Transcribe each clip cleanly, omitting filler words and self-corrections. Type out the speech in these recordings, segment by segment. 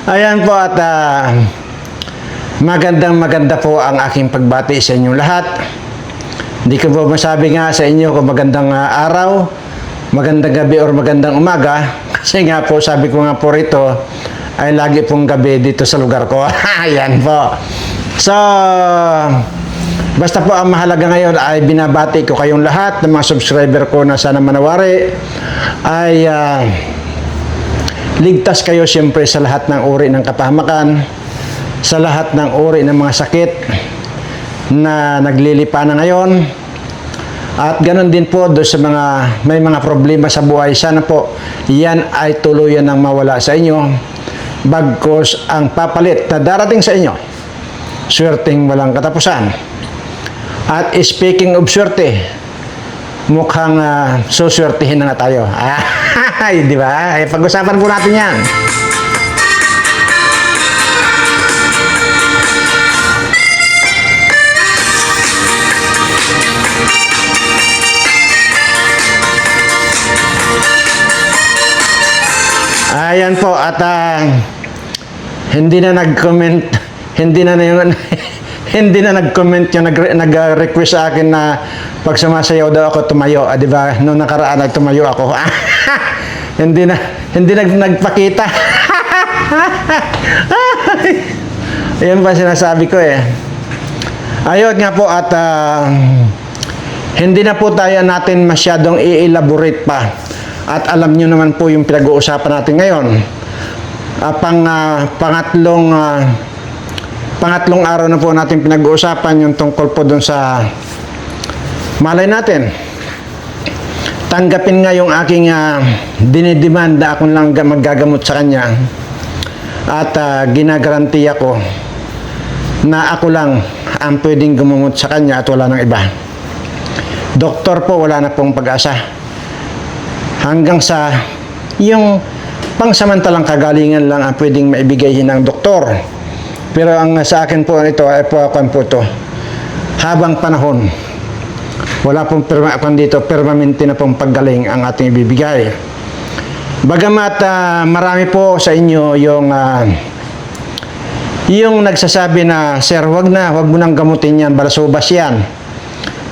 Ayan po at maganda po ang aking pagbati sa inyong lahat. Hindi ko po masabi nga sa inyo kung magandang araw, magandang gabi or magandang umaga. Kasi nga po sabi ko nga po rito ay lagi pong gabi dito sa lugar ko. Ayan po. So, basta po ang mahalaga ngayon ay binabati ko kayong lahat ng mga subscriber ko na sana manawari ay ligtas kayo siyempre sa lahat ng uri ng kapahamakan, sa lahat ng uri ng mga sakit na naglilipa na ngayon. At ganoon din po doon sa mga may mga problema sa buhay. Sana po yan ay tuluyan ng mawala sa inyo. Bagkus ang papalit na darating sa inyo, swerteng walang katapusan. At speaking of swerte, mukhang suswertihin na nga tayo. Ay, di ba? Ay, pag-usapan po natin yan. Ayan po, at hindi na nag-comment, hindi na nag-comment yung nag-request sa akin na pag sumasayaw daw ako tumayo, di ba? Noong nakaraan tumayo ako. hindi nagpakita. Ayan pa sinasabi ko eh. Ayun nga po at hindi na po tayo natin masyadong i-elaborate pa. At alam nyo naman po yung pinag-uusapan natin ngayon. Pangatlong araw na po natin pinag-uusapan yung tungkol po dun sa malay natin. Tanggapin nga yung aking dinidemanda, akong lang maggagamot sa kanya. At ginagarantiya ko na ako lang ang pwedeng gumamot sa kanya at wala nang iba. Doktor po, wala na pong pag-asa. Hanggang sa yung pangsamantalang kagalingan lang ang pwedeng maibigay ng doktor. Pero ang sa akin po ito ay po ito. Habang panahon, wala pong permanente na pong paggaling ang ating ibibigay. Bagamat marami po sa inyo yung nagsasabi na, Sir, wag mo nang gamutin yan, balasubas yan.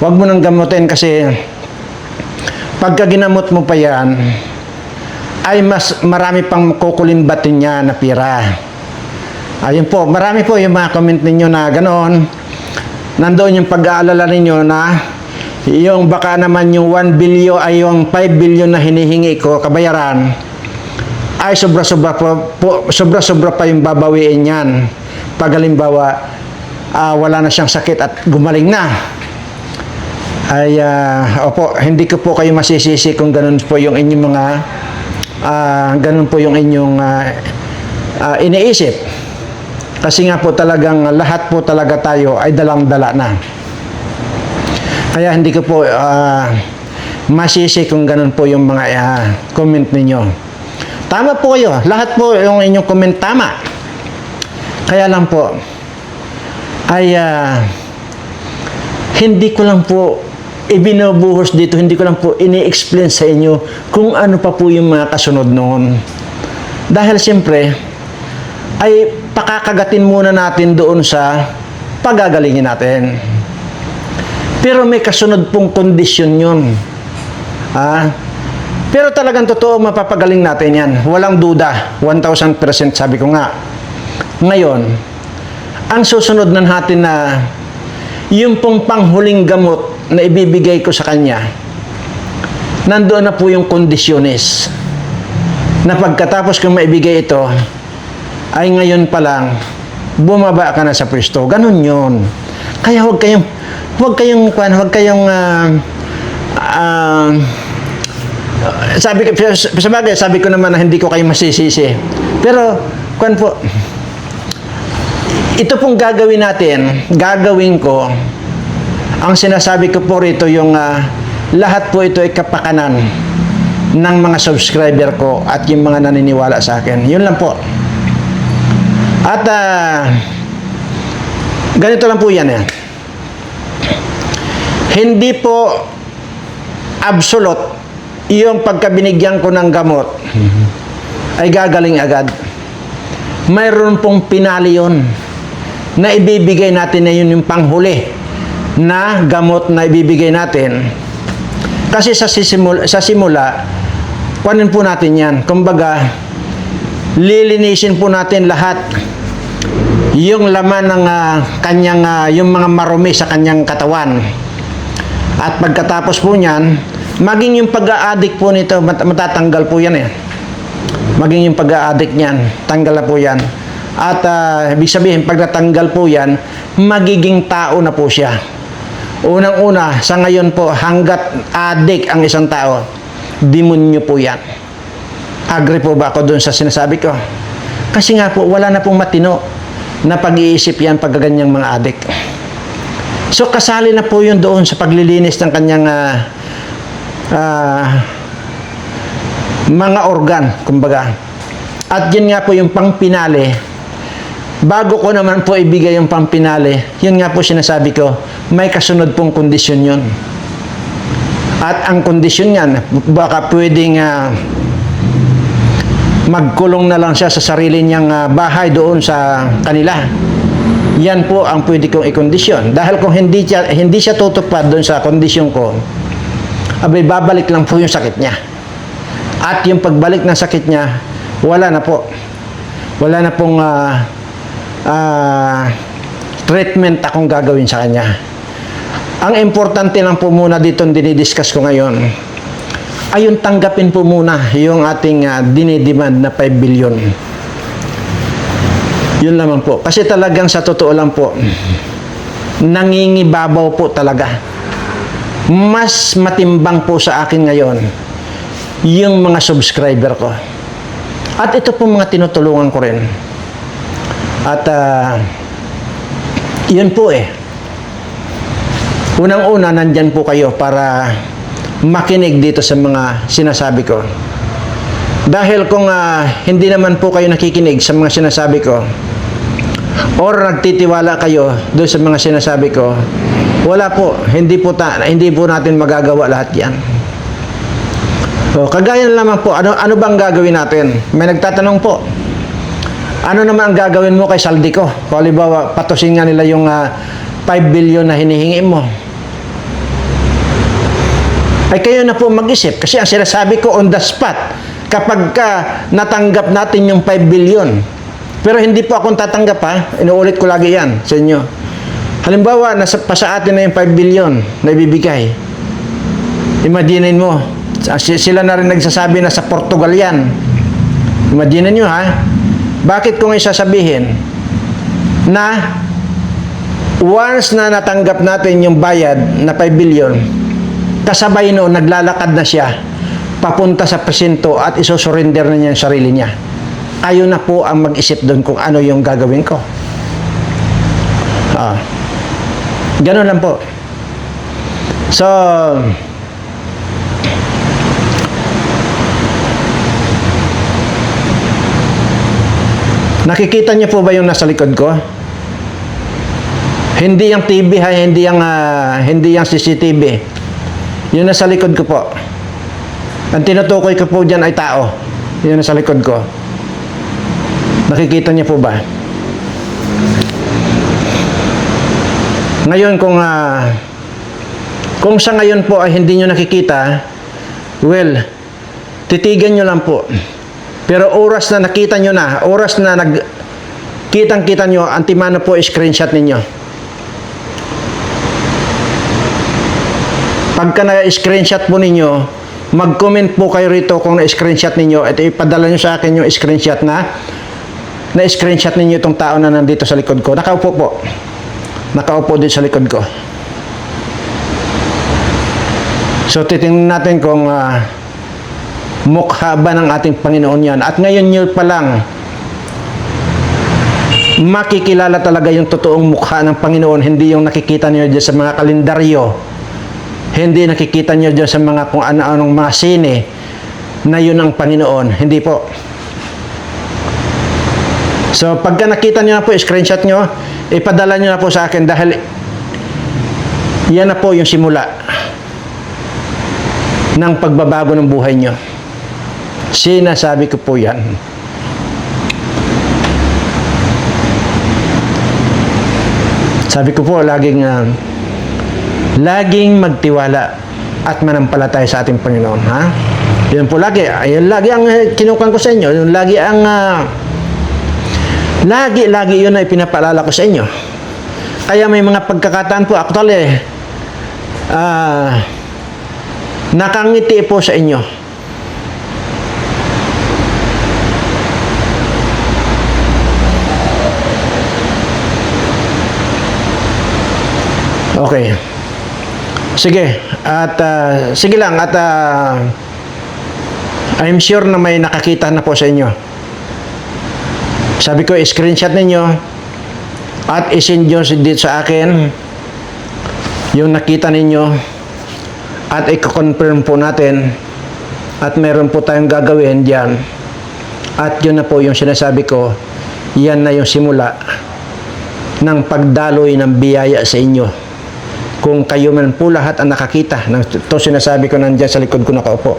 Wag mo nang gamutin kasi pagka ginamot mo pa yan, ay mas marami pang kukulimbatin niya na pira. Ayun po, marami po yung mga comment ninyo na ganoon. Nandoon yung pag-aalala ninyo na yung baka naman yung 1 billion ay yung 5 billion na hinihingi ko kabayaran ay sobra-sobra pa yung babawiin yan. Pag halimbawa, wala na siyang sakit at gumaling na. Ay, opo, hindi ko po kayo masisisi kung ganun po yung inyong mga iniisip. Kasi nga po talagang lahat po talaga tayo ay dalang-dala na. Kaya hindi ko po masisi kung ganun po yung mga comment ninyo. Tama po kayo. Lahat po yung inyong comment tama. Kaya lang po ay hindi ko lang po ibinubuhos dito, hindi ko lang po ini-explain sa inyo kung ano pa po yung mga kasunod noon. Dahil siyempre, ay pakakagatin muna natin doon sa pagagalingin natin. Pero may kasunod pong kondisyon yun. Pero talagang totoo, mapapagaling natin yan. Walang duda, 1,000% sabi ko nga. Ngayon, ang susunod na natin na yung pong panghuling gamot na ibibigay ko sa kanya, nandoon na po yung kondisyones na pagkatapos kong maibigay ito, ay ngayon pa lang, bumaba ka na sa pwesto. Ganun yun. Kaya huwag kayong sabi ko naman na hindi ko kayo masisisi. Pero, ito pong gagawin natin, gagawin ko, ang sinasabi ko po rito yung lahat po ito ay kapakanan ng mga subscriber ko at yung mga naniniwala sa akin. Yun lang po. At ganito lang po yan. Hindi po absolute yung pagkabinigyan ko ng gamot ay gagaling agad. Mayroon pong pinali yun na ibibigay natin na yun yung panghuli na gamot na ibibigay natin. Kasi sa simula, kunin po natin yan. Kumbaga, lilinisin po natin lahat yung laman ng kanyang, yung mga marumi sa kanyang katawan. At pagkatapos po niyan, maging yung pag-a-addict po nito, matatanggal po yan eh. Maging yung pag-a-addict niyan, tanggal na po yan. At ibig sabihin, pag natanggal po yan, magiging tao na po siya. Unang-una, sa ngayon po, hanggat addict ang isang tao, demonyo po yan. Agree po ba ako dun sa sinasabi ko? Kasi nga po, wala na pong matino na pag-iisip yan pag ganyang mga addict. So, kasali na po yun doon sa paglilinis ng kanyang mga organ, kumbaga. At yun nga po yung pangpinali. Bago ko naman po ibigay yung pangpinali, yun nga po sinasabi ko, may kasunod pong kondisyon yun. At ang kondisyon yan, baka pwedeng magkulong na lang siya sa sarili niyang bahay doon sa kanila. Yan po ang pwede kong ikondisyon. Dahil kung hindi siya tutupad doon sa kondisyon ko, abay babalik lang po yung sakit niya. At yung pagbalik ng sakit niya, wala na po. Wala na pong treatment akong gagawin sa kanya. Ang importante lang po muna dito dinidiscuss ko ngayon ay yung tanggapin po muna yung ating dinidemand na 5 billion. Yun lamang po. Kasi talagang sa totoo lang po, nangingibabaw po talaga. Mas matimbang po sa akin ngayon yung mga subscriber ko. At ito po mga tinutulungan ko rin. At yun po eh. Unang-una, nandyan po kayo para makinig dito sa mga sinasabi ko. Dahil kung hindi naman po kayo nakikinig sa mga sinasabi ko, or nagtitiwala kayo doon sa mga sinasabi ko, wala po, hindi po natin magagawa lahat yan. So, kagaya naman po, ano bang gagawin natin? May nagtatanong po, ano naman ang gagawin mo kay saldi ko? Kung halimbawa, patusin nga nila yung 5 billion na hinihingi mo. Ay kayo na po mag-isip. Kasi ang sinasabi ko on the spot, kapag natanggap natin yung 5 billion, pero hindi po akong tatanggap ha, inuulit ko lagi yan sa inyo. Halimbawa, pa sa atin na yung 5 billion na ibibigay. Imaginin mo, sila na rin nagsasabi na sa Portugal yan. Imaginin nyo ha, bakit ko ngayon sasabihin na once na natanggap natin yung bayad na 5 billion, kasabay noon naglalakad na siya papunta sa presinto at isosurrender na niya yung sarili niya. Ayaw na po ang mag-isip doon kung ano yung gagawin ko. Ganun lang po. So, nakikita niyo po ba yung nasa likod ko? Hindi yung TV, hindi yung CCTV. Yung nasa likod ko po. Ang tinutukoy ko po dyan ay tao. Yung nasa likod ko. Nakikita niyo po ba? Ngayon kung sa ngayon po ay hindi niyo nakikita, well, titigan niyo lang po. Pero oras na nakita niyo na, oras na kitang-kita niyo, antimano po screenshot ninyo. Pagka na-screenshot po ninyo, mag-comment po kayo rito kung na-screenshot ninyo at ipadala nyo sa akin yung screenshot na-screenshot ninyo itong tao na nandito sa likod ko. Nakaupo po. Nakaupo din sa likod ko. So, titingnan natin kung mukha ba ng ating Panginoon yan. At ngayon nyo pa lang, makikilala talaga yung totoong mukha ng Panginoon, hindi yung nakikita nyo dyan sa mga kalendaryo. Hindi nakikita nyo dyan sa mga kung ano-anong mga sine na yun ang Panginoon. Hindi po. So, pagka nakita nyo na po, screenshot nyo, ipadala nyo na po sa akin dahil yan na po yung simula. ng pagbabago ng buhay nyo. Sinasabi ko po yan. Sabi ko po, laging magtiwala at manampalataya sa ating Panginoon. Ha? Yun po lagi. Ayun lagi ang kinukuhan ko sa inyo. Yun lagi ang lagi yun ay pinapaalala ko sa inyo. Kaya may mga pagkakataan po, actually, nakangiti po sa inyo. Okay. Sige. At sige lang. At I'm sure na may nakakita na po sa inyo. Sabi ko, screenshot ninyo at isend nyo dito sa akin yung nakita ninyo at i-confirm po natin at meron po tayong gagawin dyan. At yun na po yung sinasabi ko, yan na yung simula ng pagdaloy ng biyaya sa inyo. Kung kayo man po lahat ang nakakita, ito sinasabi ko nandiyan sa likod ko nakaupo.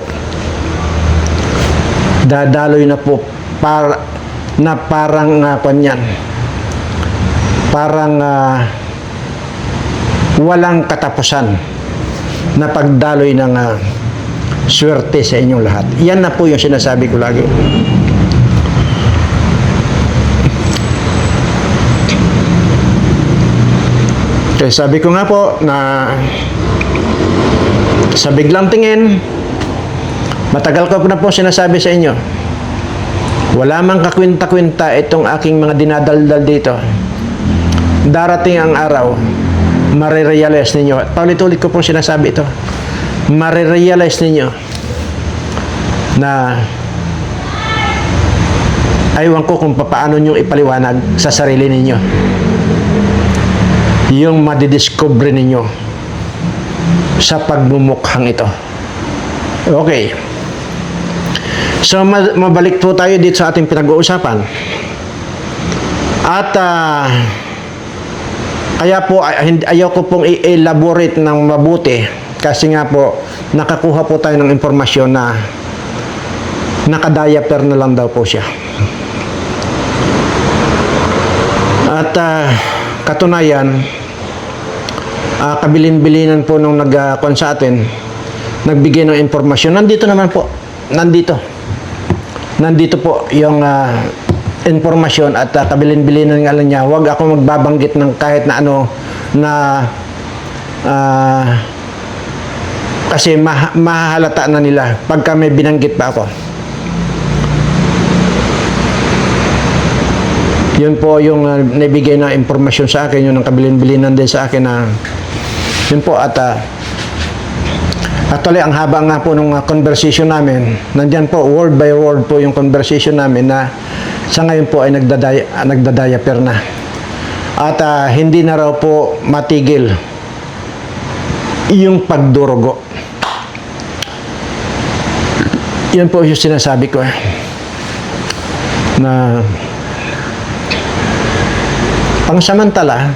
Dadaloy na po parang kanyan. Parang walang katapusan na pagdaloy ng swerte sa inyong lahat. Yan na po yung sinasabi ko lagi. Okay, sabi ko nga po na sa biglang tingin, matagal ko na po sinasabi sa inyo, wala mang kakwinta-kwinta itong aking mga dinadaldal dito. Darating ang araw, marirealize ninyo. At paulit-ulit ko pong sinasabi ito. Marirealize ninyo na aywan ko kung paano nyo ipaliwanag sa sarili ninyo yung madidiscover ninyo sa pagmumukhang ito. Okay. So, mabalik po tayo dito sa ating pinag-uusapan. At kaya po, ayaw ko pong i-elaborate ng mabuti kasi nga po, nakakuha po tayo ng impormasyon na nakadiaper na lang daw po siya. At katunayan, kabilin-bilinan po nung nag-kon sa atin, nagbigay ng impormasyon. Nandito naman po. Nandito po yung informasyon at kabilin-bilinan ng alam niya. Huwag ako magbabanggit ng kahit na ano na kasi mahalata na nila pagka may binanggit pa ako. Yun po yung nabigay na informasyon sa akin, yun ang kabilin-bilinan din sa akin na yun po at actually, ang haba nga po nung conversation namin, nandyan po, word by word po yung conversation namin na sa ngayon po ay nagdadiaper na. At hindi na raw po matigil yung pagdurugo. Yan po yung sinasabi ko na pangsamantala,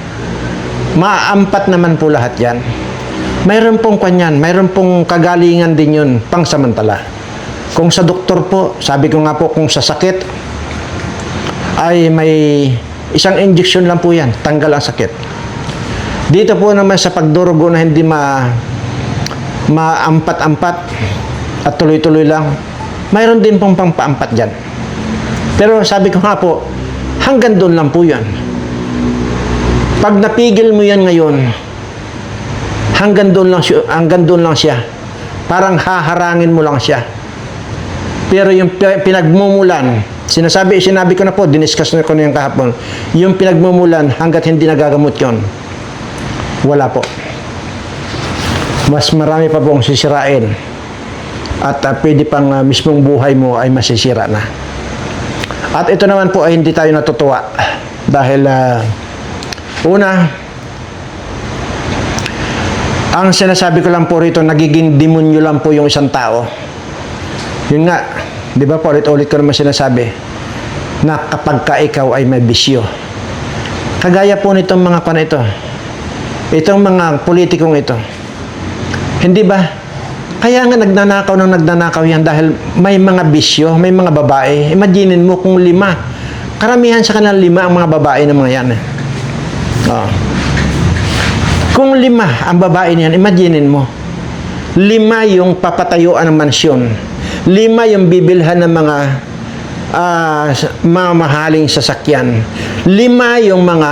maampat naman po lahat yan. Mayroon pong kanyan, mayroon pong kagalingan din yun, pangsamantala. Kung sa doktor po, sabi ko nga po, kung sa sakit, ay may isang injection lang po yan, tanggal ang sakit. Dito po naman sa pagdurugo na hindi maampat-ampat at tuloy-tuloy lang, mayroon din pong pampaampat dyan. Pero sabi ko nga po, hanggang doon lang po yan. Pag napigil mo yan ngayon, hanggang doon lang siya. Parang haharangin mo lang siya. Pero yung pinagmumulan, sinabi ko na po, diniscuss na ko na yung kahapon, yung pinagmumulan hanggat hindi nagagamot yon, wala po. Mas marami pa pong sisirain. At pwede pang mismong buhay mo ay masisira na. At ito naman po ay hindi tayo natutuwa. Dahil una, ang sinasabi ko lang po rito, nagiging demonyo lang po yung isang tao. Yun nga, di ba po, ulit-ulit ko naman sinasabi, na kapag ka ikaw ay may bisyo. Kagaya po nitong mga itong mga politikong ito. Hindi ba, Kaya nga nagnanakaw yan dahil may mga bisyo, may mga babae. Imaginin mo kung 5. Karamihan sa kanila 5 ang mga babae ng mga yan. Oh. Kung 5 ang babae niyan, imaginin mo. 5 yung papatayuan ng mansyon. 5 yung bibilhan ng mga mamahaling sasakyan. 5 yung mga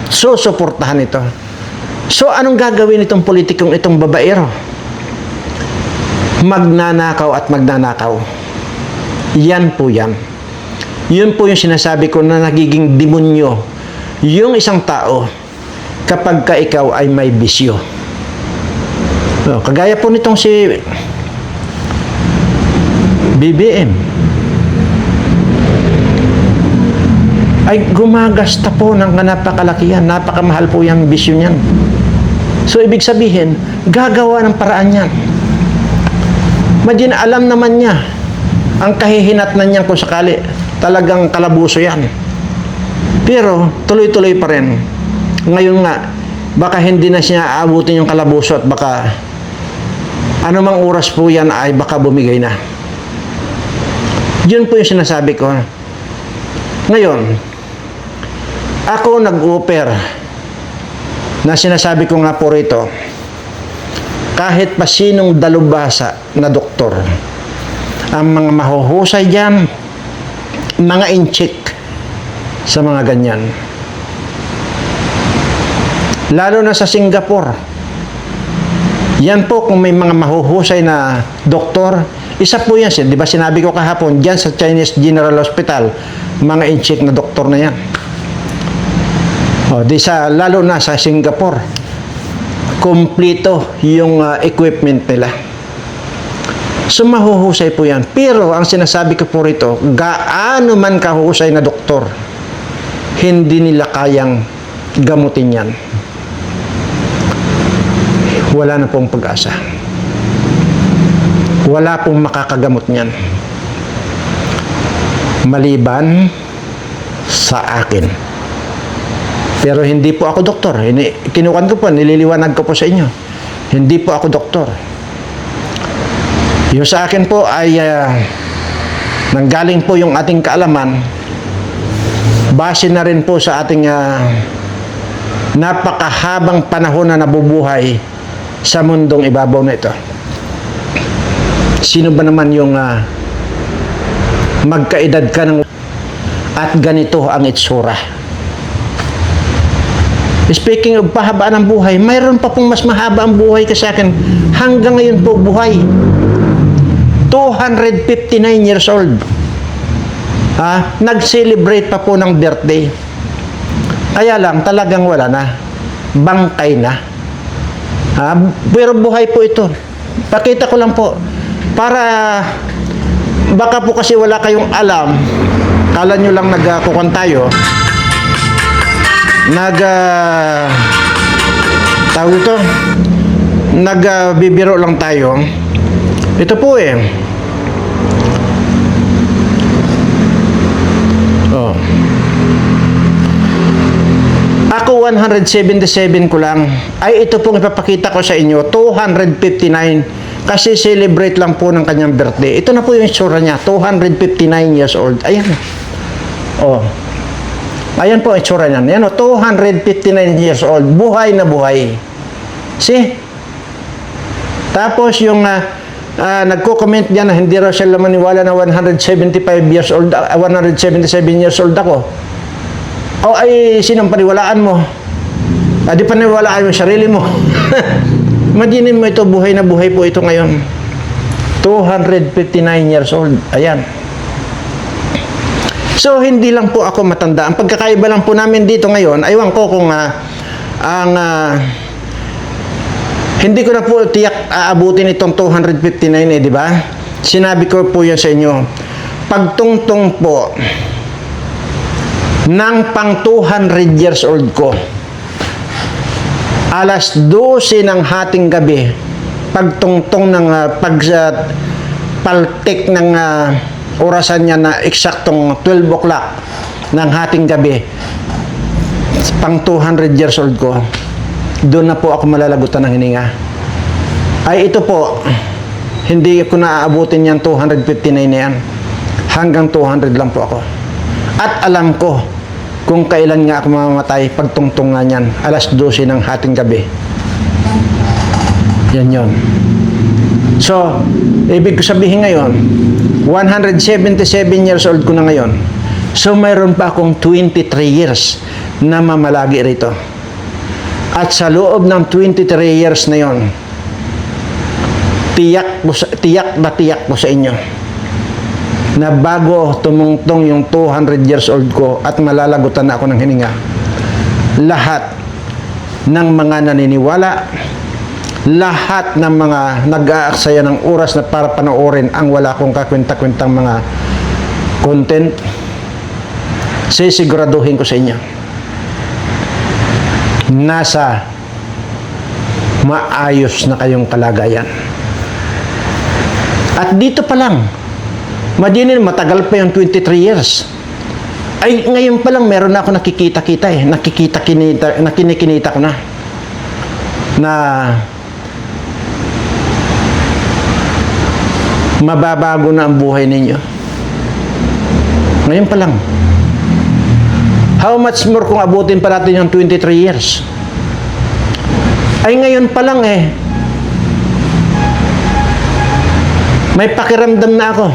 susuportahan ito. So, anong gagawin itong politikong itong babaero? Magnanakaw at magnanakaw. Yan po yan. Yun po yung sinasabi ko na nagiging demonyo. Yung isang tao, kapag ka ikaw ay may bisyo. So, kagaya po nitong si BBM. Ay gumagasta po ng napakalakihan, napakamahal po yung bisyo niyan. So, ibig sabihin, gagawa ng paraan yan. Imagine, alam naman niya, ang kahihinatnan niyan kung sakali, talagang kalabuso yan. Pero, tuloy-tuloy pa rin. Ngayon nga, baka hindi na siya aabutin yung kalabuso at baka, anumang oras po yan ay baka bumigay na. Yun po yung sinasabi ko. Ngayon, ako nag-offer na sinasabi ko nga po rito, kahit pa sinong dalubhasa na doktor, ang mga mahuhusay dyan, mga inchik sa mga ganyan. Lalo na sa Singapore. Yan po kung may mga mahuhusay na doktor, isa po yan. Di ba sinabi ko kahapon, dyan sa Chinese General Hospital, mga inchik na doktor na yan. O, lalo na sa Singapore, kumpleto yung equipment nila. So, mahuhusay po yan. Pero, ang sinasabi ko po rito, gaano man kahusay na doktor, hindi nila kayang gamutin yan. Wala na pong pag-asa. Wala pong makakagamot niyan. Maliban sa akin. Pero hindi po ako doktor. Kinukuhan ko po, nililiwanag ko po sa inyo. Hindi po ako doktor. Yung sa akin po ay nanggaling po yung ating kaalaman, base na rin po sa ating napakahabang panahon na nabubuhay sa mundong ibabaw na ito. Sino ba naman yung magkaedad ka ng at ganito ang itsura? Speaking of pahaba ng buhay, mayroon pa pong mas mahaba ang buhay kasi akin. Hanggang ngayon po buhay. 259 years old. Nag-celebrate pa po ng birthday. Kaya lang, talagang wala na. Bangkay na. Pero buhay po ito. Pakita ko lang po. Para, baka po kasi wala kayong alam. Kala nyo lang nagkukuhan tayo. Tawag ito, nagbibiro lang tayo. Ito po Ako 177 ko lang. Ay ito pong ipapakita ko sa inyo, 259. Kasi celebrate lang po ng kanyang birthday. Ito na po yung itsura niya, 259 years old. Ayan. Ayan po ang itsura niyan. Yan 259 years old. Buhay na buhay. See? Tapos yung nagko-comment diyan na hindi raw siya maniwala na 175 years old, 177 years old ako. Ay sinong paniwalaan mo? Di paniwalaan mo sarili mo. Imaginin mo ito, buhay na buhay po ito ngayon. 259 years old. Ayan. So, hindi lang po ako matanda. Ang pagkakaiba lang po namin dito ngayon, aywan ko kung hindi ko na po tiyak aabutin itong 259 di ba? Sinabi ko po yan sa inyo. Pagtungtong po ng pang 200 years old ko, alas 12 ng hating gabi, pagtungtong ng paltik ng orasan niya na eksaktong 12 o'clock ng hating gabi, pang 200 years old ko, doon na po ako malalagutan ng hininga. Ay ito po, hindi ko naaabutin yan 259 na yan. Hanggang 200 lang po ako. At alam ko kung kailan nga ako mamamatay pagtungtong nga niyan, alas 12 ng hating gabi. Yan yon. So, ibig ko sabihin ngayon, 177 years old ko na ngayon. So, mayroon pa akong 23 years na mamalagi rito. At sa loob ng 23 years na yon, tiyak na tiyak ko sa inyo na bago tumungtong yung 200 years old ko at malalagutan na ako ng hininga, lahat ng mga naniniwala, lahat ng mga nag-aaksaya ng oras na para panoorin ang wala kong kakwenta-kwentang mga content, sisiguraduhin ko sa inyo, nasa maayos na kayong kalagayan. At dito pa lang, madinin, matagal pa yung 23 years. Ay, ngayon pa lang meron na ako nakikita-kita eh. Nakinikinita ko na. Na mababago na ang buhay ninyo. Ngayon pa lang. How much more kung abutin pa natin yung 23 years? Ay, ngayon pa lang eh. May pakiramdam na ako.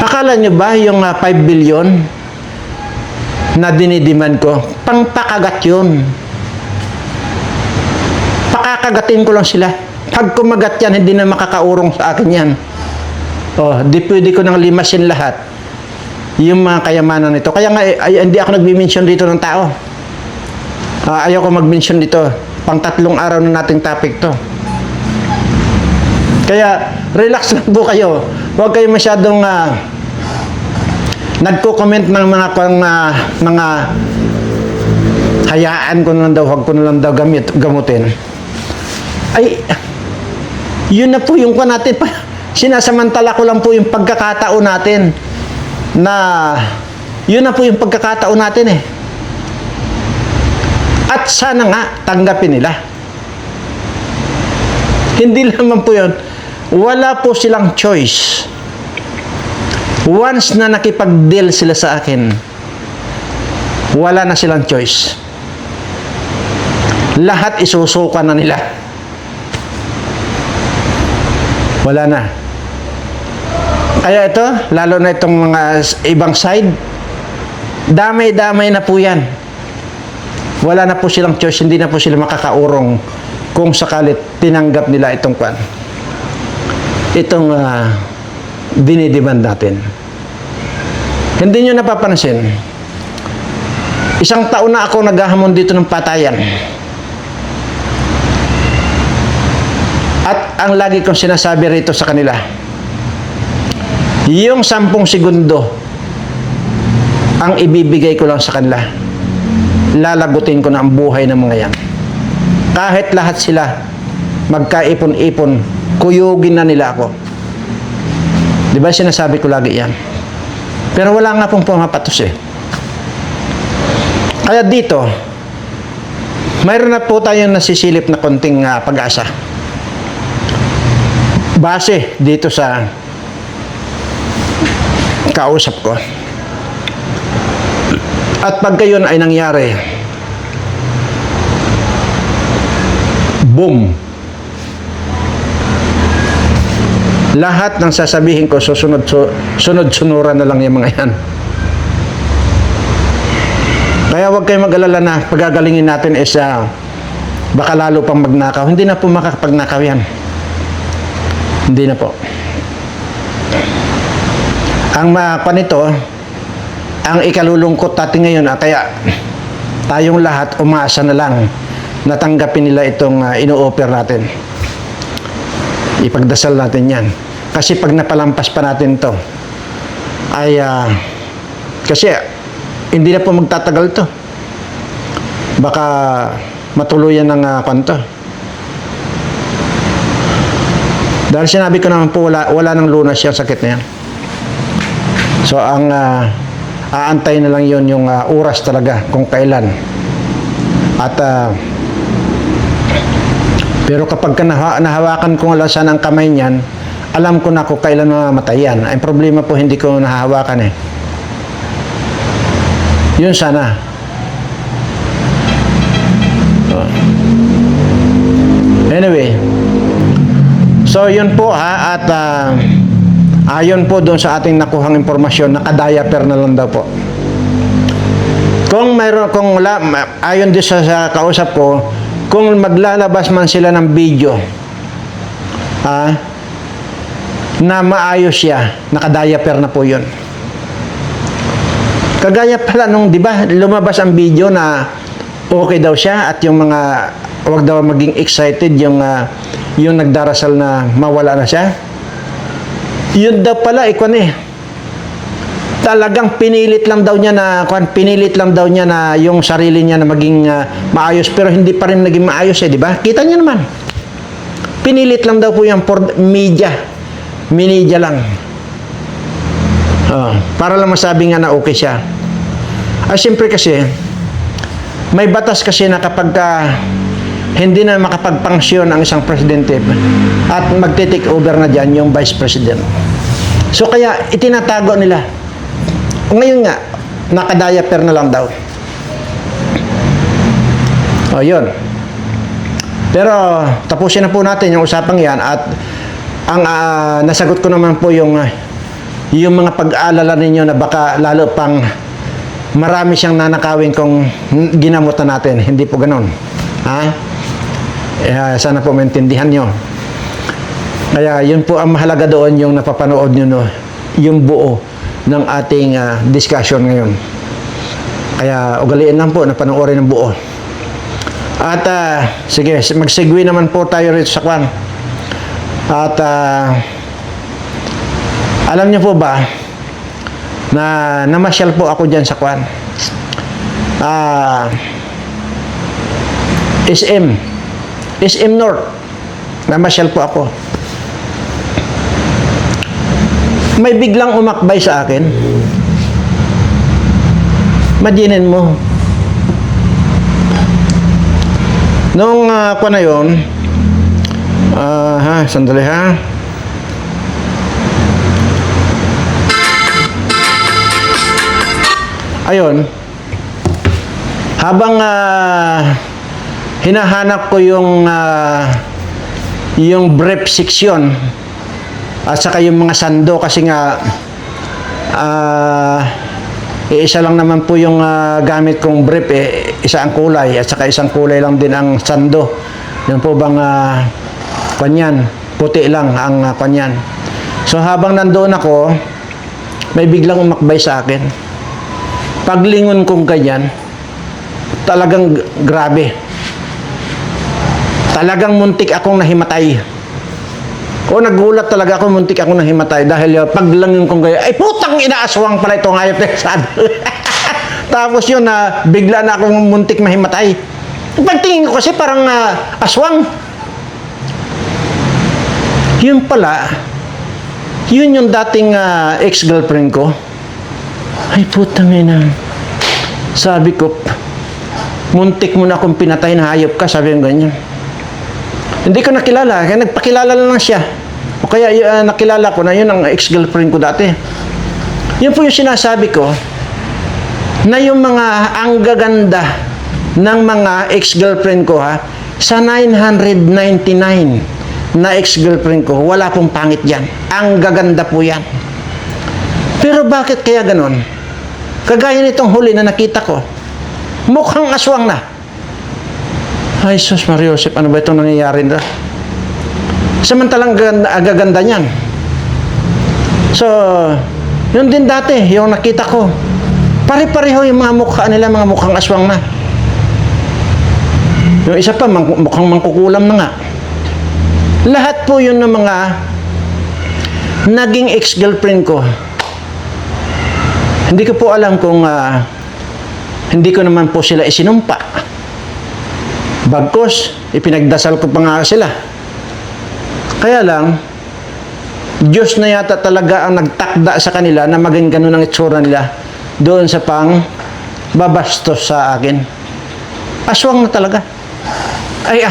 Akala nyo ba yung 5 billion na dinidemand ko, pangpakagat yun. Pakakagatin ko lang sila. Pag kumagat yan, hindi na makakaurong sa akin yan. Oh, di pwede ko nang limasin lahat yung mga kayamanan nito. Kaya nga, hindi ako nag-mention dito ng tao. Ayaw ko mag-mention dito. Pang 3 araw na nating topic to. Kaya, relax lang po kayo. Huwag kayo masyadong nagko-comment ng mga hayaan ko na lang daw, huwag ko na lang daw gamutin. Ay, yun na po yung natin. Sinasamantala ko lang po yung pagkakataon natin na yun na po yung pagkakataon natin eh. At sana nga tanggapin nila. Hindi naman po yun. Wala po silang choice. Once na nakipag-deal sila sa akin, wala na silang choice. Lahat isusuka na nila. Wala na. Kaya ito, lalo na itong mga ibang side, damay-damay na po yan. Wala na po silang choice, hindi na po sila makakaurong kung sakalit tinanggap nila itong dinidemand natin. Hindi nyo napapansin, 1 taon na ako naghahamon dito ng patayan. At ang lagi kong sinasabi rito sa kanila, yung 10 segundo ang ibibigay ko lang sa kanila, lalagutin ko na ang buhay ng mga yan. Kahit lahat sila magkaipon-ipon, kuyugin na nila ako. Di ba sinasabi ko lagi yan? Pero wala nga pong pumapatos eh. Kaya dito, mayroon na po tayong nasisilip na konting pag-asa. Base dito sa kausap ko. At pag gayon ay nangyari, boom! Lahat ng sasabihin ko, sunod-sunuran na lang yung mga yan. Kaya huwag kayong mag-alala na pagagalingin natin is baka lalo pang magnakaw. Hindi na po makakapagnakaw yan. Hindi na po. Ang panito, ang ikalulungkot natin ngayon, kaya tayong lahat umaasa na lang natanggapin nila itong ino-offer natin. Ipagdasal natin yan. Kasi pag napalampas pa natin to, ay kasi hindi na po magtatagal to. Baka matuluyan ng kanto. Dahil sinabi ko naman po, wala nang lunas yung sakit na yan. So, ang aantay na lang yon yung oras talaga kung kailan. At Pero kapag nahawakan ko lang sana ang kamay niyan, alam ko na kung kailan mamamatay yan. Ang problema po, hindi ko nahahawakan eh. Yun sana. Anyway, so yun po ha, at ayon po doon sa ating nakuhang impormasyon, naka-diaper na lang daw po. Kung wala, ayon din sa kausap ko, kung maglalabas man sila ng video, na maayos siya, naka-diaper na po yun. Kagaya pala nung, di ba, lumabas ang video na okay daw siya at yung mga, wag daw maging excited yung nagdarasal na mawala na siya. Yun daw pala, talagang pinilit lang daw niya na yung sarili niya na maging maayos, pero hindi pa rin naging maayos di ba? Kita niyo naman. Pinilit lang daw po yung for media lang. Para lang masabi nga na okay siya. Siyempre kasi, may batas kasi na kapag hindi na makapagpangsyon ang isang presidente at magte-take over na dyan yung vice president. So kaya itinatago nila. Ngayon nga, naka-diaper na lang daw. Yun. Pero tapusin na po natin yung usapang yan at ang nasagot ko naman po yung mga pag-aalala ninyo na baka lalo pang marami siyang nanakawin kung ginamutan natin. Hindi po ganon. Sana po maintindihan nyo. Kaya yun po ang mahalaga doon, yung napapanood nyo, yung buo ng ating discussion ngayon. Kaya ugaliin lang po na panoorin ng buo. At sige, mag-segue naman po tayo rito sa kwan. At alam niyo po ba na namasyal po ako dyan sa kwan? SM North. Namasyal po ako. May biglang umakbay sa akin. Imaginin mo. Noong ako na yun, sandali ha. Ayun. Habang hinahanap ko yung brief section at saka yung mga sando, kasi nga isa lang naman po yung gamit kong brief isa ang kulay at saka isang kulay lang din ang sando. Yun po bang kanyan, puti lang ang kanyan. So habang nandoon ako, may biglang umakbay sa akin. Paglingon kong ganyan, talagang grabe. Talagang muntik akong nahimatay. Nagulat talaga ako, muntik akong nahimatay dahil paglingon kong ganyan, ay putang inaaswang pala itong hayop na sabi. Tapos yun, bigla na akong muntik mahimatay. Pagtingin ko kasi parang aswang. Yun pala, yun yung dating ex-girlfriend ko. Ay putang ina. Sabi ko, muntik mo na akong pinatay na hayop ka, sabi yung ganyan. Hindi ko nakilala, kaya nagpakilala lang siya. O kaya nakilala ko na yun ang ex-girlfriend ko dati. Yun po yung sinasabi ko, na yung mga ang gaganda ng mga ex-girlfriend ko sa 999 na ex-girlfriend ko, wala pong pangit yan. Ang gaganda po yan. Pero bakit kaya ganon? Kagaya nitong huli na nakita ko, mukhang aswang na. Ay, sus Maria Josep, ano ba itong nangyayari na? Samantalang gaganda niyan. So, yun din dati, yung nakita ko. Pare-pareho yung mga mukha nila, mga mukhang aswang na. Yung isa pa, mukhang mangkukulam na nga. Lahat po yun ng mga naging ex-girlfriend ko. Hindi ko po alam kung hindi ko naman po sila isinumpa. Bagkus, ipinagdasal ko pa nga sila. Kaya lang, Diyos na yata talaga ang nagtakda sa kanila na maging ganun ang itsura nila doon sa pang babastos sa akin. Aswang na talaga. Ay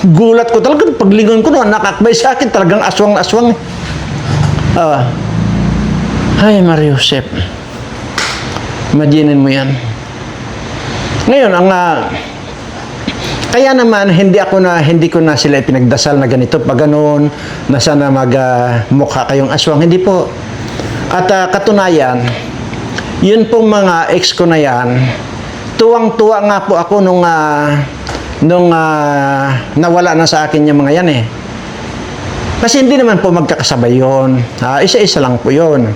Gulat ko talaga, paglingon ko noon, nakakbay sa akin, talagang aswang na aswang. Ay, Mario Josep. Imaginin mo yan. Ngayon, kaya naman, hindi ko na sila ipinagdasal na ganito, pag ganun, na sana mukha kayong aswang. Hindi po. At katunayan, yun pong mga ex ko na yan, tuwang-tuwa nga po ako nung nawala na sa akin yung mga yan eh. Kasi hindi naman po magkakasabay yun. Isa-isa lang po yun.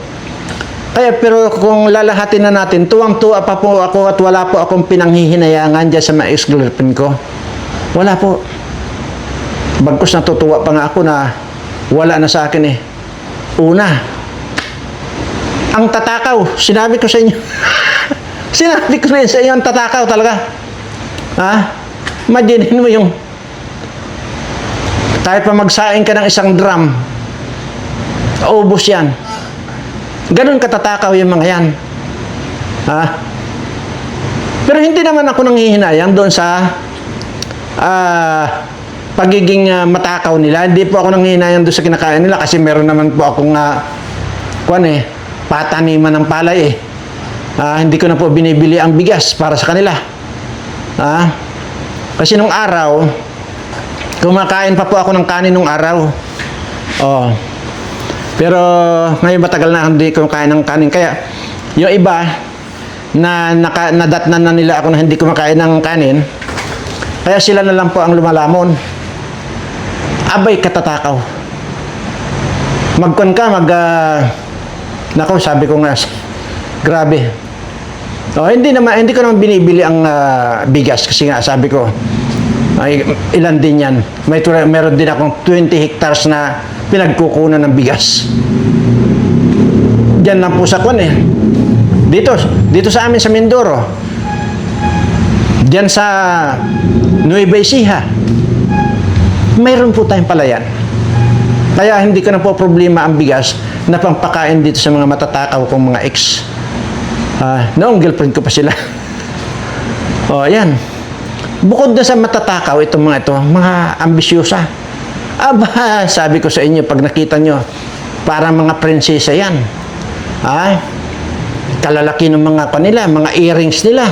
Kaya pero kung lalahatin na natin, tuwang-tuwa pa po ako at wala po akong pinanghihinayangan dyan sa mga ex-girlfriend ko. Wala po. Bagkus natutuwa pa nga ako na wala na sa akin eh. Una, ang tatakaw, sinabi ko sa inyo. Sinabi ko na yun sa inyo, ang tatakaw talaga. Imagine mo yung kahit pa magsaing ka ng isang drum, ubos yan. Ganun katatakaw yung mga yan. Pero hindi naman ako nanghihinayang doon sa pagiging matakaw nila. Hindi po ako nanghihinayang doon sa kinakain nila kasi meron naman po akong pataniman ng palay eh. Hindi ko na po binibili ang bigas para sa kanila. Kasi nung araw, kumakain pa po ako ng kanin nung araw. Pero ngayon matagal na hindi kumakain ng kanin. Kaya yung iba na nadatnan na nila ako na hindi kumakain ng kanin, kaya sila na lang po ang lumalamon. Abay, katatakaw. Magkon ka, nako, sabi ko nga, grabe. Hindi ko naman binibili ang bigas kasi nga sabi ko, ay ilan din yan. Meron din akong 20 hectares na pinagkukunan ng bigas. Diyan lang po sa kwan eh. Dito sa amin sa Mindoro. Diyan sa Nueva Ecija. Mayroon po tayong palayan. Kaya hindi ko na po problema ang bigas na pampakain dito sa mga matatakaw kong mga ex. Noong girlfriend ko pa sila. Yan. Bukod na sa matatakaw, mga ambisyosa. Sabi ko sa inyo, pag nakita nyo, parang mga prinsesa yan. Kalalaki ng mga kanila, mga earrings nila.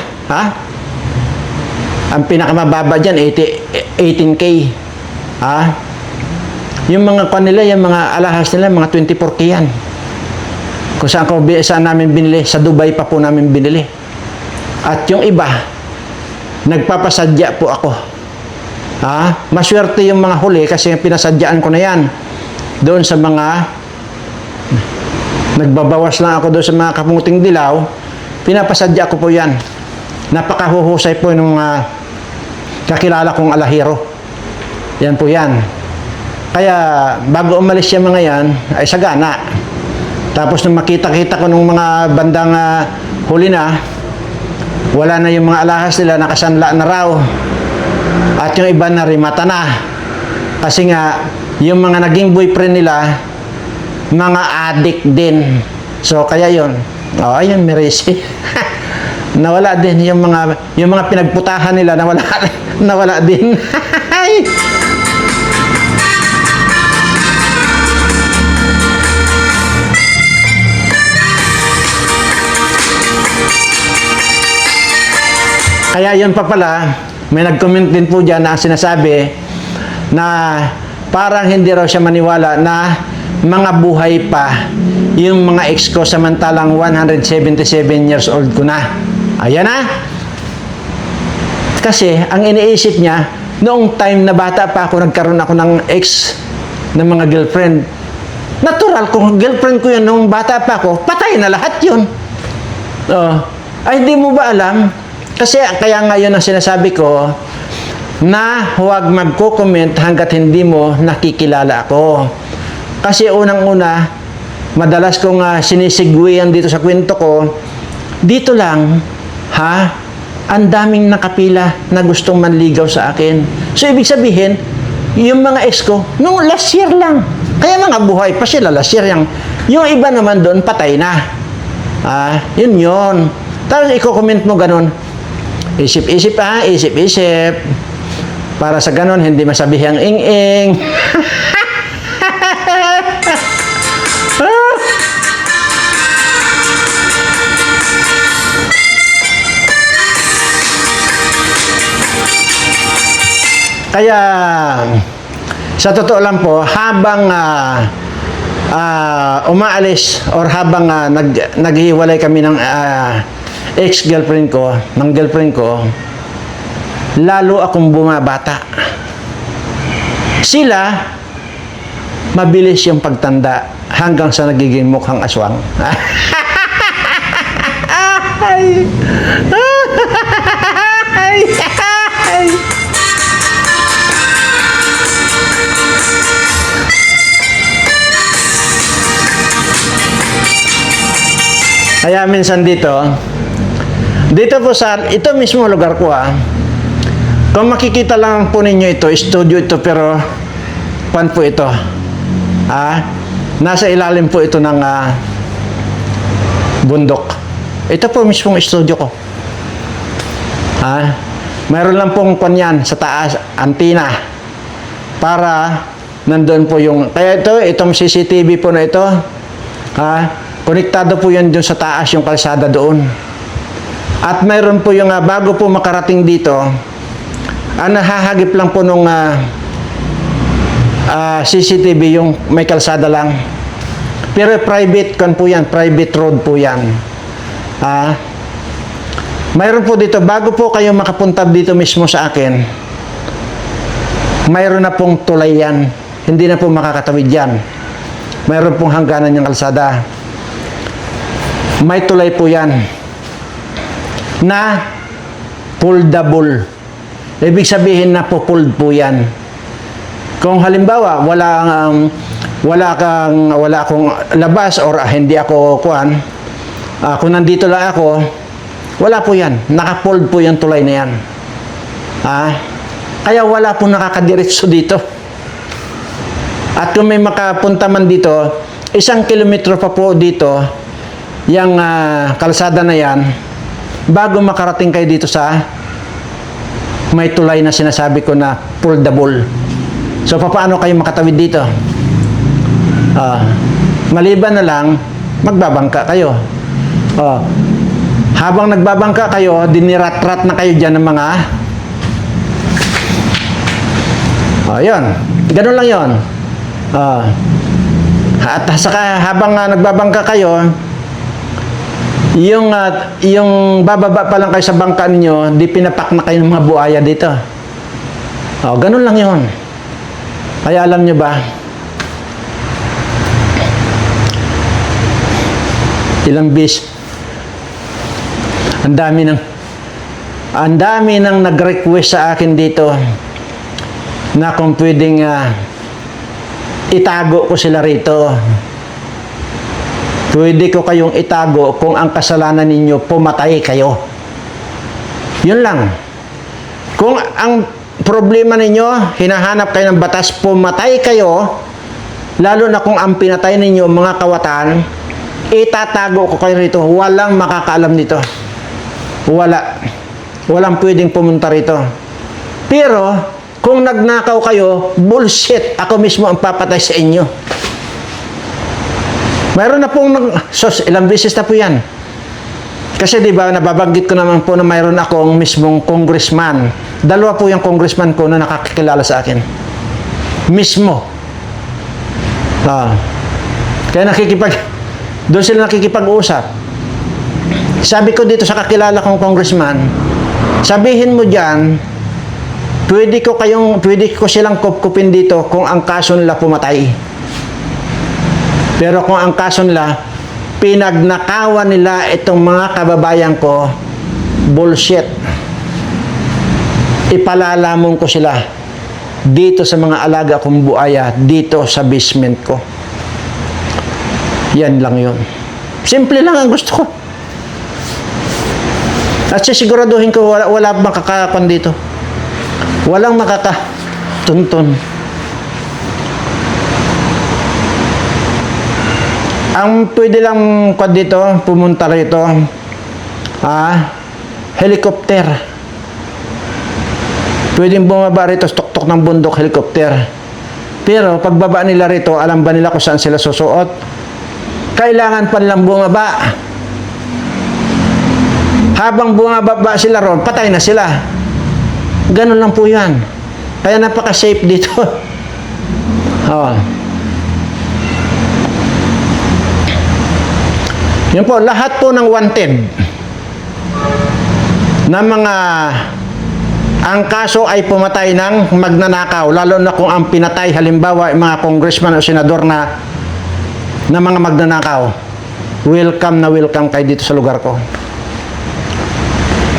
Ang pinakamababa dyan, 18K. Yung mga kanila, yung mga alahas nila, mga 24K yan. Kung saan namin binili, sa Dubai pa po namin binili. At yung iba, nagpapasadya po ako. Maswerte yung mga huli kasi pinasadyaan ko na yan. Doon sa mga nagbabawas lang ako doon sa mga kamuting dilaw, pinapasadya ko po yan. Napakahuhusay po ng kakilala kong alahero. Yan po yan. Kaya bago umalis yung mga yan, ay sagana. Tapos nung makita-kita ko nung mga bandang huli na, wala na yung mga alahas nila, nakasanla na raw. At yung iba na rimata na. Kasi nga, yung mga naging boyfriend nila, mga addict din. So, kaya yun. Ayun, Merisi. Nawala din. Yung mga pinagputahan nila, nawala din. Kaya yun pa pala, may nag-comment din po dyan na sinasabi na parang hindi raw siya maniwala na mga buhay pa yung mga ex ko samantalang 177 years old ko na. Ayan na. Kasi ang iniisip niya, noong time na bata pa ako, nagkaroon ako ng ex ng mga girlfriend. Natural, kung girlfriend ko yun noong bata pa ako, patay na lahat yun. Ay, hindi mo ba alam? Kasi kaya ngayon ang sinasabi ko na huwag magko-comment hanggat hindi mo nakikilala ako. Kasi unang-una, madalas kong sinisigwian dito sa kwento ko, dito lang, ang daming nakapila na gustong manligaw sa akin. So, ibig sabihin, yung mga ex ko, nung last year lang, kaya mga buhay pa sila last year yan. Yung iba naman doon, patay na. Yun. Tapos, i-comment mo ganun, isip-isip isip-isip. Para sa ganon, hindi masabihang ing-ing. Kaya, sa totoo lang po, habang umaalis or habang naghiwalay kami ng ex-girlfriend ko, ng girlfriend ko, lalo akong bumabata. Sila, mabilis yung pagtanda hanggang sa nagiging mukhang aswang. Ay! Ay! Ay! Kaya minsan dito po sa, ito mismo lugar ko kung makikita lang po ninyo ito, studio ito, pero pan po ito. Nasa ilalim po ito ng bundok. Ito po mismong studio ko. Mayroon lang pong kanyan sa taas, antina. Para nandun po yung, kaya itong CCTV po na ito, konektado po yan dun sa taas, yung kalsada doon. At mayroon po yung, bago po makarating dito, nahahagip lang po nung CCTV yung may kalsada lang. Pero private kan po yan, private road po yan. Mayroon po dito, bago po kayo makapunta dito mismo sa akin, mayroon na pong tulay yan. Hindi na po makakatawid yan. Mayroon pong hangganan yung kalsada. May tulay po yan na foldable. Ibig sabihin na po-fold po yan. Kung halimbawa wala akong labas or hindi ako kung nandito lang ako, wala po yan. Naka-fold po yung tulay na yan. Kaya wala po nakakadiretso dito. At kung may makapunta man dito, 1 kilometro pa po dito, yung kalsada na yan, bago makarating kayo dito sa may tulay na sinasabi ko na foldable. So, paano kayo makatawid dito? Maliban na lang, magbabangka kayo. Habang nagbabangka kayo, dinirat-rat na kayo dyan ng mga yun. Ganun lang yun. At saka habang nagbabangka kayo, yung bababa pa lang kayo sa bangka ninyo, di pinapak na kayo ng mga buhaya dito. Ganun lang yun. Kaya alam nyo ba, ilang bis, ang dami nang nag-request sa akin dito na kung pwedeng itago ko sila rito. Pwede ko kayong itago kung ang kasalanan ninyo, pumatay kayo. Yun lang. Kung ang problema ninyo, hinahanap kayo ng batas, pumatay kayo, lalo na kung ang pinatay ninyo, mga kawatan, itatago ko kayo rito. Walang makakaalam dito. Walang pwedeng pumunta rito. Pero, kung nagnakaw kayo, bullshit. Ako mismo ang papatay sa inyo. Mayroon na pong ilang beses na po yan. Kasi di ba nababanggit ko naman po na mayroon akong mismong congressman. 2 po yung congressman ko na nakakilala sa akin. Mismo. Kaya doon sila nakikipag-usap. Sabi ko dito sa kakilala kong congressman, sabihin mo dyan, pwede ko silang kupkupin dito kung ang kaso nila pumatay. Pero kung ang kaso nila, pinagnakawan nila itong mga kababayan ko, bullshit. Ipalalamon ko sila dito sa mga alaga kong buhaya, dito sa basement ko. Yan lang yun. Simple lang ang gusto ko. At sisiguraduhin ko, wala makakakon dito. Walang makakatuntun. Ang pwede lang dito, pumunta rito, helicopter. Pwedeng bumaba rito sa tuktok ng bundok helicopter. Pero pagbaba nila rito, alam ba nila kung saan sila susuot? Kailangan pa nilang bumaba. Habang bumababa sila ron, patay na sila. Ganun lang po yan. Kaya napaka-safe dito. Oh. Yun po, lahat po ng wanted na mga ang kaso ay pumatay ng magnanakaw, lalo na kung ang pinatay halimbawa mga congressman o senador na mga magnanakaw. Welcome na welcome kayo dito sa lugar ko.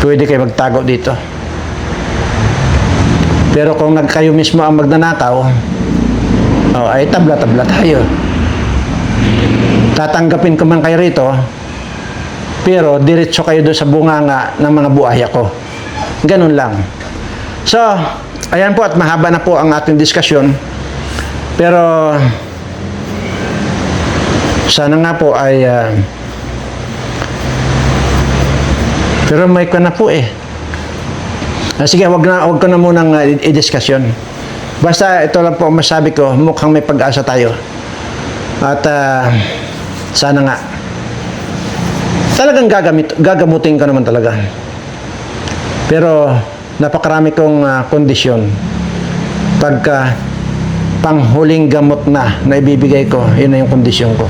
Pwede kayo magtago dito. Pero kung kayo mismo ang magnanakaw, ay tabla-tabla tayo. Tatanggapin ko man kayo rito, pero diretso kayo doon sa bunganga ng mga buhaya ko. Ganun lang. So, ayan po at mahaba na po ang ating diskusyon. Pero, sana nga po ay, pero may ko na po eh. Sige, wag ko na munang i-discussion. Basta ito lang po ang masabi ko, mukhang may pag-asa tayo. At, sana nga. Talagang gagamutin ka naman talaga. Pero napakarami kong kondisyon. Pagka panghuling gamot na ibibigay ko, yun na yung kondisyon ko.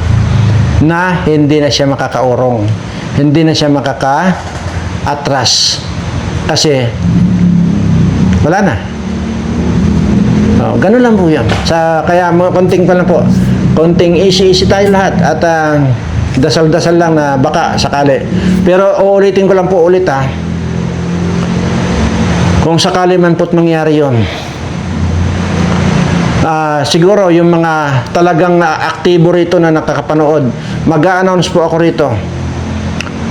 Na hindi na siya makakaurong. Hindi na siya makaka-atras. Kasi wala na. Ganun lang po yan. Kaya konting pa lang po. Konting easy tayo lahat at dasal-dasal lang na baka sakali. Pero uulitin ko lang po ulit kung sakali man po't mangyari yun. Siguro yung mga talagang aktibo rito na nakakapanood, mag-a-announce po ako rito.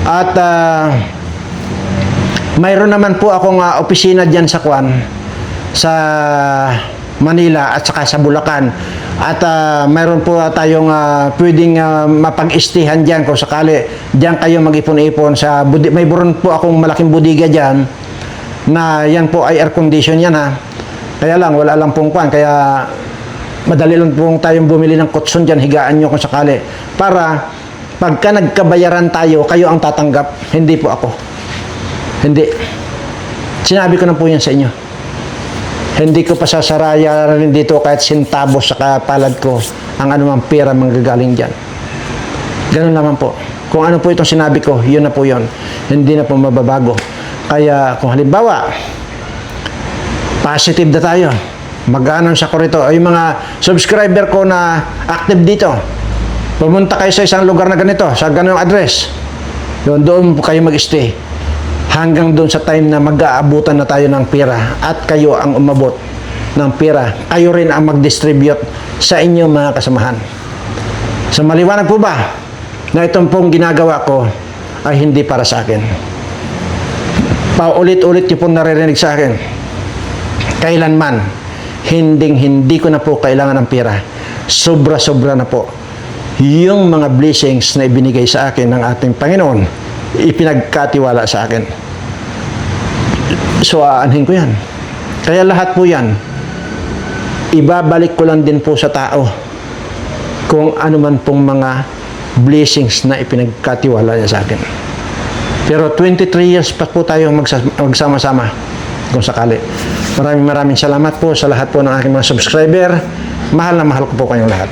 At mayroon naman po akong opisina dyan sa sa Manila at saka sa Bulacan. At mayroon po tayong pwedeng mapag-istihan dyan kung sakali dyan kayo mag-ipon-ipon sa may buron po akong malaking budiga dyan na yan po ay air condition yan kaya lang wala lang pong kaya madali lang pong tayong bumili ng kutson dyan, higaan nyo kung sakali para pagka nagkabayaran tayo, kayo ang tatanggap, hindi po ako. Hindi. Sinabi ko na po yan sa inyo. Hindi ko pa sasaraya rin dito kahit sintabos sa kapalad ko ang anumang pera manggagaling dyan. Ganun naman po. Kung ano po itong sinabi ko, yun na po yun. Hindi na po mababago. Kaya kung halimbawa, positive na tayo, mag-announce ako rito. Ay mga subscriber ko na active dito, pumunta kayo sa isang lugar na ganito, sa ganung address. Doon po kayo mag-stay. Hanggang doon sa time na mag-aabutan na tayo ng pera at kayo ang umabot ng pera. Kayo rin ang mag-distribute sa inyong mga kasamahan. So maliwanag po ba na itong pong ginagawa ko ay hindi para sa akin? Paulit-ulit yung pong naririnig sa akin. Kailanman, hindi ko na po kailangan ng pera. Sobra-sobra na po. Yung mga blessings na ibinigay sa akin ng ating Panginoon, ipinagkatiwala sa akin. So, aanhin ko yan. Kaya lahat po yan, ibabalik ko lang din po sa tao kung ano man pong mga blessings na ipinagkatiwala niya sa akin. Pero 23 years pa po tayo magsama-sama kung sakali. Maraming salamat po sa lahat po ng aking mga subscriber. Mahal na mahal ko po kayong lahat.